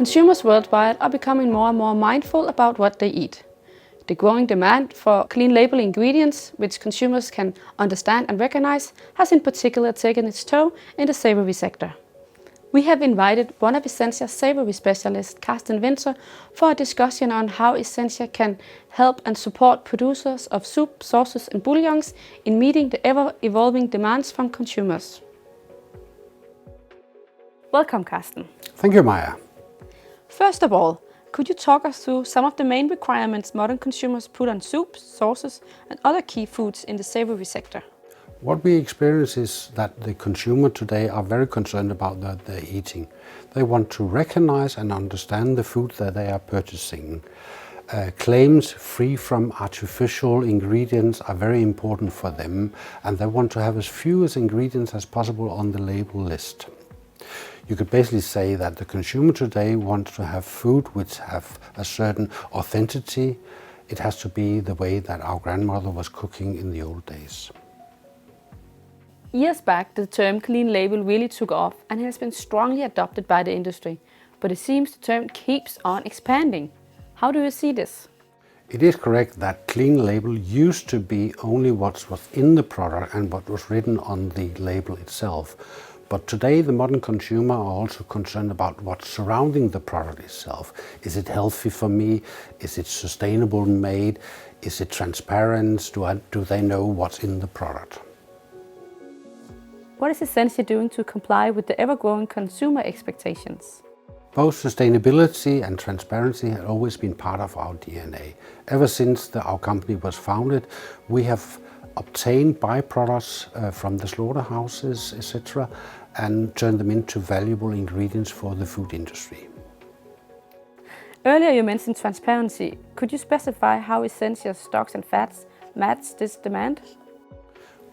Consumers worldwide are becoming more and more mindful about what they eat. The growing demand for clean label ingredients, which consumers can understand and recognize, has in particular taken its toll in the savory sector. We have invited one of Essentia's savory specialists, Carsten Winter, for a discussion on how Essentia can help and support producers of soup, sauces and bouillons in meeting the ever-evolving demands from consumers. Welcome, Carsten. Thank you, Maya. First of all, could you talk us through some of the main requirements modern consumers put on soups, sauces and other key foods in the savory sector? What we experience is that the consumer today are very concerned about what they're eating. They want to recognize and understand the food that they are purchasing. Claims free from artificial ingredients are very important for them, and they want to have as few ingredients as possible on the label list. You could basically say that the consumer today wants to have food which have a certain authenticity. It has to be the way that our grandmother was cooking in the old days. Years back, the term clean label really took off and has been strongly adopted by the industry, but it seems the term keeps on expanding. How do you see this? It is correct that clean label used to be only what was in the product and what was written on the label itself. But today the modern consumer are also concerned about what's surrounding the product itself. Is it healthy for me? Is it sustainable made? Is it transparent? Do they know what's in the product? What is Essentia doing to comply with the ever-growing consumer expectations? Both sustainability and transparency have always been part of our DNA. Ever since our company was founded, we have obtained byproducts from the slaughterhouses, etc., and turned them into valuable ingredients for the food industry. Earlier you mentioned transparency. Could you specify how Essentia's stocks and fats match this demand?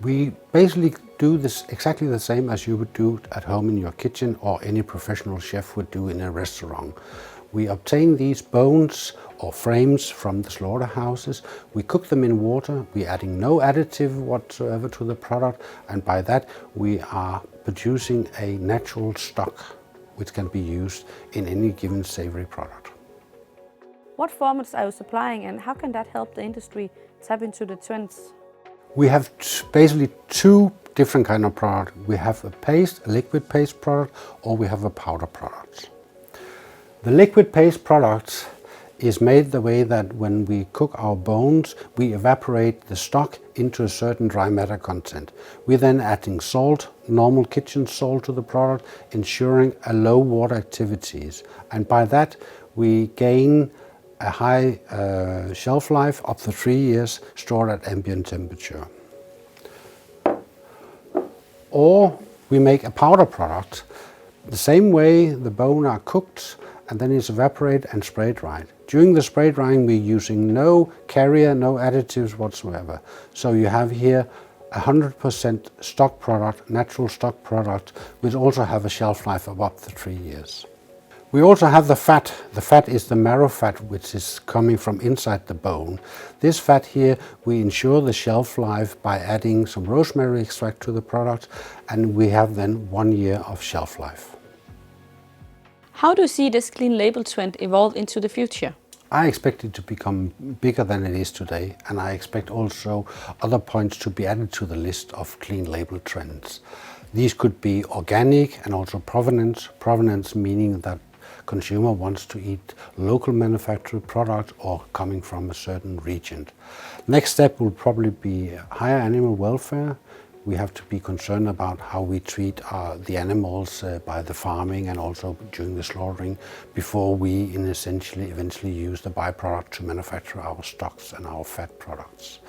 We basically do this exactly the same as you would do at home in your kitchen or any professional chef would do in a restaurant. We obtain these bones or frames from the slaughterhouses. We cook them in water. We're adding no additive whatsoever to the product, and by that we are producing a natural stock which can be used in any given savory product. What formats are you supplying and how can that help the industry tap into the trends? We have basically two different kind of product. We have a paste, a liquid paste product, or we have a powder product. The liquid paste product is made the way that when we cook our bones, we evaporate the stock into a certain dry matter content. We're then adding salt, normal kitchen salt to the product, ensuring a low water activities. And by that, we gain a high shelf life up to 3 years stored at ambient temperature. Or we make a powder product. The same way the bone are cooked and then it's evaporated and spray dried. During the spray drying we're using no carrier, no additives whatsoever. So you have here 100% stock product, natural stock product, which also have a shelf life of up to 3 years. We also have the fat. The fat is the marrow fat, which is coming from inside the bone. This fat here, we ensure the shelf life by adding some rosemary extract to the product, and we have then 1 year of shelf life. How do you see this clean label trend evolve into the future? I expect it to become bigger than it is today, and I expect also other points to be added to the list of clean label trends. These could be organic and also provenance. Provenance meaning that consumer wants to eat local manufactured product or coming from a certain region. Next step will probably be higher animal welfare. We have to be concerned about how we treat the animals by the farming and also during the slaughtering before we eventually use the byproduct to manufacture our stocks and our fat products.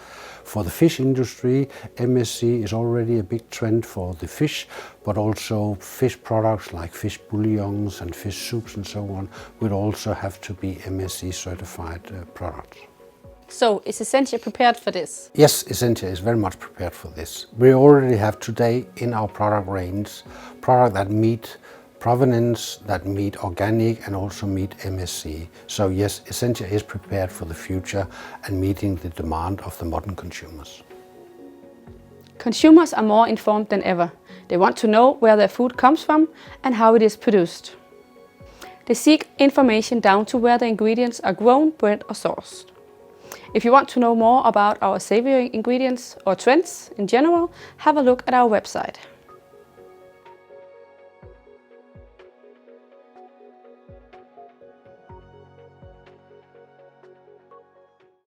For the fish industry, MSC is already a big trend for the fish, but also fish products like fish bouillons and fish soups and so on would also have to be MSC certified products. So is Essentia prepared for this? Yes, Essentia is very much prepared for this. We already have today in our product range products that meet provenance, that meet organic and also meet MSC. So yes, Essentia is prepared for the future and meeting the demand of the modern consumers. Consumers are more informed than ever. They want to know where their food comes from and how it is produced. They seek information down to where the ingredients are grown, bred or sourced. If you want to know more about our savory ingredients or trends in general, have a look at our website.